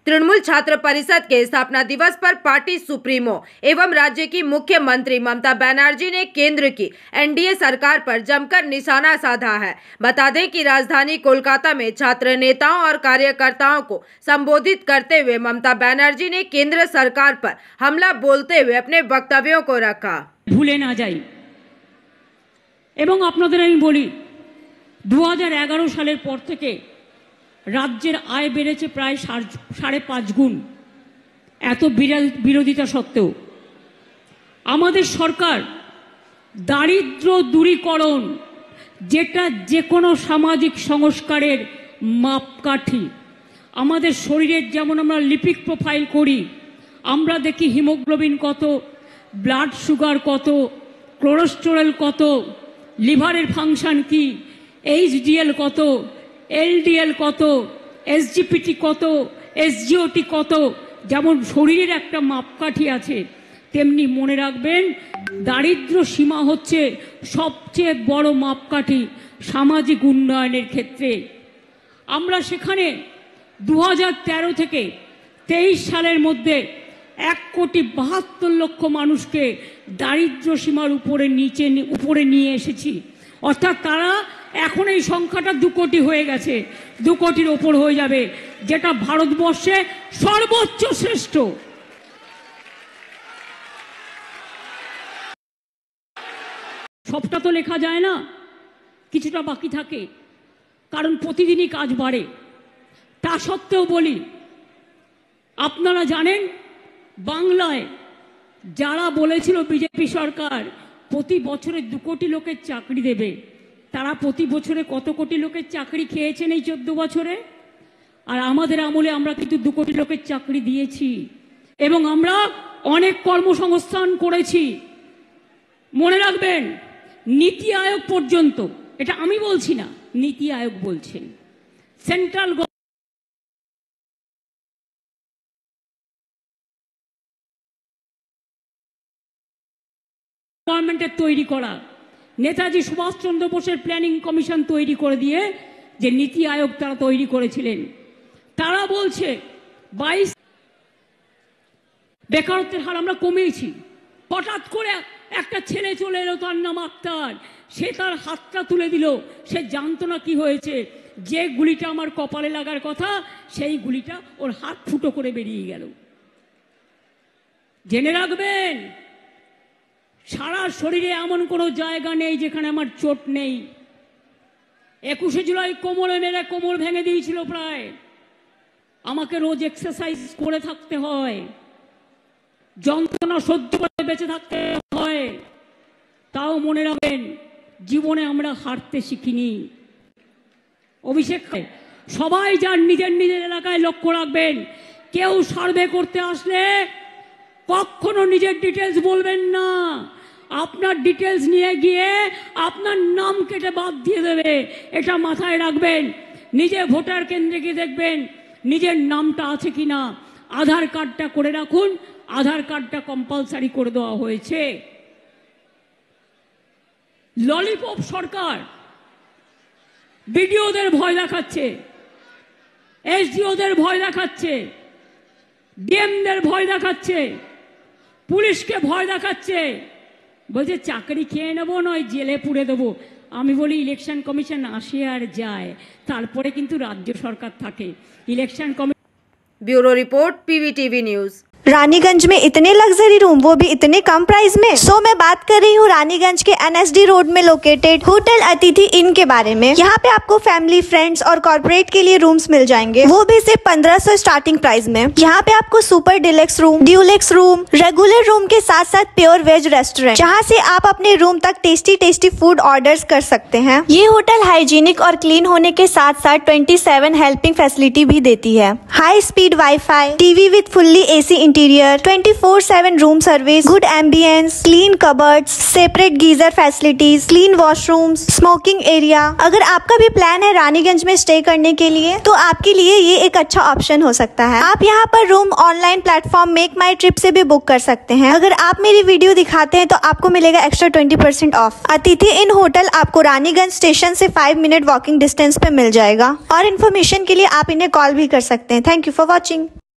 तृणमूल छात्र परिषद के स्थापना दिवस पर पार्टी सुप्रीमो एवं राज्य की मुख्यमंत्री ममता बनर्जी ने केंद्र की एनडीए सरकार पर जमकर निशाना साधा है। बता दें कि राजधानी कोलकाता में छात्र नेताओं और कार्यकर्ताओं को संबोधित करते हुए ममता बनर्जी ने केंद्र सरकार पर हमला बोलते हुए अपने वक्तव्यों को रखा। भूले ना जाई एवं आपनादेर आमि बोली 2011 सालेर पर थेके राज्येर आय बेड़ेছে प्राय 5.5 गुण। एत बिरोधिता सत्त्वेও आमादेर सरकार दारिद्र्य दूरीकरण जेटा जे कोनो सामाजिक संस्कारेर मापकाठी आमादेर शरीरेर जेमन आमरा लिपिड प्रोफाइल करी आमरा देखी हिमोग्लोबिन कत ब्लाड सुगार कत कोलेस्टेरल कत लिभारेर फांकशन की HDL कत LDL कत SGPT कत SGOT कत जेमन शरीरेर एकटा मापकाठी आछे तेमनि मने राखबेन दारिद्र्य सीमा होच्छे सबचेये बड़ मापकाठी सामाजिक उन्नयनेर क्षेत्रे। आमरा सेखाने 2013 থেকে 23 सालेर मध्य 1,72,00,000 मानुषके दारिद्र्य सीमार उपरे निये एसेछि। अर्थात तारा এখন এই সংখ্যাটা 2 কোটি হয়ে গেছে, 2 কোটির উপর হয়ে যাবে, যেটা ভারতবর্ষে সর্বোচ্চ শ্রেষ্ঠ। সবটা তো লেখা যায় না, কিছুটা বাকি থাকে, কারণ প্রতিদিনই কাজ বাড়ে। তা সত্ত্বেও বলি, আপনারা জানেন বাংলায় যারা বলেছিল বিজেপি সরকার প্রতি বছরে 2 কোটি লোকের চাকরি দেবে, তারা প্রতি বছরে কত কোটি লোকের চাকরি খেয়েছেন এই 14 বছরে? আর আমাদের আমলে আমরা কিন্তু 2 কোটি লোকের চাকরি দিয়েছি এবং আমরা অনেক কর্মসংস্থান করেছি। মনে রাখবেন, নীতি আয়োগ পর্যন্ত, এটা আমি বলছি না, নীতি আয়োগ বলছেন, সেন্ট্রাল গভর্নমেন্টের তৈরি করা নেতাজি সুভাষচন্দ্র বোসের প্ল্যানিং কমিশন তৈরি করে দিয়ে যে নীতি আয়োগ তারা তৈরি করেছিলেন, তারা বলছে 22 বেকারত্বের হার আমরা কমিয়েছি। হঠাৎ করে একটা ছেলে চলে এলো, তার নাম আক্তার, সে তার হাতটা তুলে দিল, সে জানতো না কি হয়েছে, যে গুলিটা আমার কপালে লাগার কথা সেই গুলিটা ওর হাত ফুটো করে বেরিয়ে গেল। জেনে রাখবেন, সারা শরীরে এমন কোনো জায়গা নেই যেখানে আমার চোট নেই। 21শে জুলাই কোমরে মেরে কোমর ভেঙে দিয়েছিল প্রায়। আমাকে রোজ এক্সারসাইজ করে থাকতে হয়, যন্ত্রণা সহ্য করে বেঁচে থাকতে হয়। তাও মনে রাখবেন, জীবনে আমরা হারতে শিখিনি। অভিষেক সবাই যার নিজের নিজের এলাকায় লক্ষ্য রাখবেন, কেউ সার্ভে করতে আসলে কখনো নিজের ডিটেলস বলবেন না। আপনার ডিটেলস নিয়ে গিয়ে আপনার নাম কেটে বাদ দিয়ে দেবে, এটা মাথায় রাখবেন। নিজে ভোটার কেন্দ্রে গিয়ে দেখবেন নিজের নামটা আছে কিনা। আধার কার্ডটা করে রাখুন, আধার কার্ডটা কম্পালসারি করে দেওয়া হয়েছে। ললিপপ সরকার বিডিওদের ভয় দেখাচ্ছে, এসডিওদের ভয় দেখাচ্ছে, ডিএমদের ভয় দেখাচ্ছে, পুলিশকে ভয় দেখাচ্ছে, বলছে চাকরি খেয়ে নেবো নয় জেলে পুড়ে দেবো। আমি বলি ইলেকশন কমিশন আসে আর যায়, তারপরে কিন্তু রাজ্য সরকার থাকে। Election commission. Bureau report PVTV news. Raniganj में इतने लग्जरी रूम, वो भी इतने कम प्राइस में। मैं बात कर रही हूँ रानीगंज के NSD रोड में लोकेटेड होटल अतिथि इन के बारे में। यहाँ पे आपको फैमिली, फ्रेंड्स और कॉर्पोरेट के लिए रूम्स मिल जाएंगे, वो भी सिर्फ 1500 स्टार्टिंग प्राइस में। यहाँ पे आपको super deluxe room, Dulux room, regular room के साथ साथ प्योर वेज रेस्टोरेंट, जहाँ से आप अपने रूम तक टेस्टी फूड ऑर्डर्स कर सकते हैं। ये होटल हाइजीनिक और क्लीन होने के साथ साथ 27 हेल्पिंग फैसिलिटी भी देती है। High speed wifi, TV with fully AC interior, 24/7 room service, good ambience, clean cupboards, separate geyser facilities, clean washrooms, smoking area. अगर आपका भी प्लान है रानीगंज में स्टे करने के लिए, तो आपके लिए ये एक अच्छा ऑप्शन हो सकता है। आप यहाँ पर रूम ऑनलाइन प्लेटफॉर्म मेक माई ट्रिप से भी बुक कर सकते हैं। अगर आप मेरी वीडियो दिखाते हैं तो आपको मिलेगा एक्स्ट्रा 20% ऑफ। अतिथि इन होटल आपको रानीगंज स्टेशन से 5 मिनट वॉकिंग डिस्टेंस पे मिल जाएगा। और इन्फॉर्मेशन के लिए आप इन्हें कॉल भी कर सकते हैं। Thank you for watching.